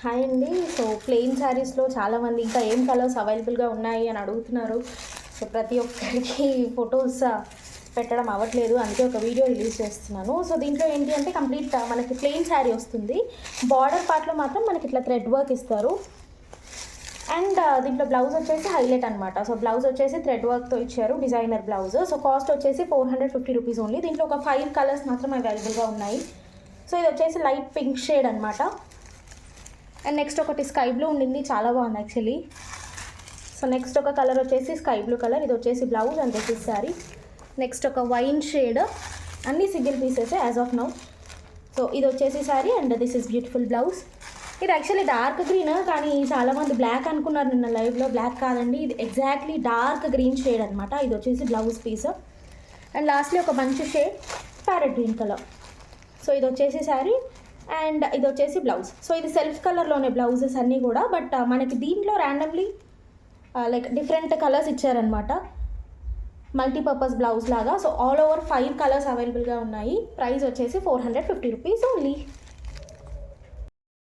Hi అండి. So plain శారీస్లో చాలామంది ఇంకా ఏం కలర్స్ అవైలబుల్గా ఉన్నాయి అని అడుగుతున్నారు. సో ప్రతి ఒక్కరికి ఫొటోస్ పెట్టడం అవ్వట్లేదు, అందుకే ఒక వీడియో రిలీజ్ చేస్తున్నాను. సో దీంట్లో ఏంటి అంటే కంప్లీట్ మనకి ప్లెయిన్ శారీ వస్తుంది. బార్డర్ పార్ట్లో మాత్రం మనకి ఇట్లా థ్రెడ్ వర్క్ ఇస్తారు. అండ్ దీంట్లో బ్లౌజ్ వచ్చేసి హైలైట్ అనమాట. సో బ్లౌజ్ వచ్చేసి థ్రెడ్ వర్క్తో ఇచ్చారు, డిజైనర్ బ్లౌజ్. సో కాస్ట్ వచ్చేసి 450 రూపీస్ ఓన్లీ. దీంట్లో ఒక 5 కలర్స్ మాత్రం అవైలబుల్గా ఉన్నాయి. సో ఇది వచ్చేసి లైట్ పింక్ షేడ్ అనమాట. అండ్ నెక్స్ట్ ఒకటి స్కై బ్లూ ఉండింది, చాలా బాగుంది యాక్చువల్లీ. సో నెక్స్ట్ ఒక కలర్ వచ్చేసి స్కై బ్లూ కలర్, ఇది వచ్చేసి blouse and this is sari. Next ఒక వైన్ షేడ్, అన్ని single pieces as of now. So ఇది వచ్చేసి sari and this is beautiful blouse. ఇది యాక్చువల్లీ డార్క్ గ్రీన్, కానీ చాలామంది బ్లాక్ అనుకున్నారు నిన్న లైవ్లో. బ్లాక్ కాదండి, ఇది ఎగ్జాక్ట్లీ డార్క్ గ్రీన్ షేడ్ అనమాట. ఇది వచ్చేసి బ్లౌజ్ పీస్. అండ్ లాస్ట్లీ ఒక మంచి shade parrot green colour. So ఇది వచ్చేసి శారీ అండ్ ఇది వచ్చేసి బ్లౌజ్. సో ఇది సెల్ఫ్ కలర్లోనే బ్లౌజెస్ అన్నీ కూడా, బట్ మనకి దీంట్లో ర్యాండమ్లీ లైక్ డిఫరెంట్ కలర్స్ ఇచ్చారనమాట, మల్టీపర్పస్ బ్లౌజ్ లాగా. సో ఆల్ ఓవర్ 5 కలర్స్ అవైలబుల్గా ఉన్నాయి. ప్రైస్ వచ్చేసి 450 రూపీస్ ఓన్లీ.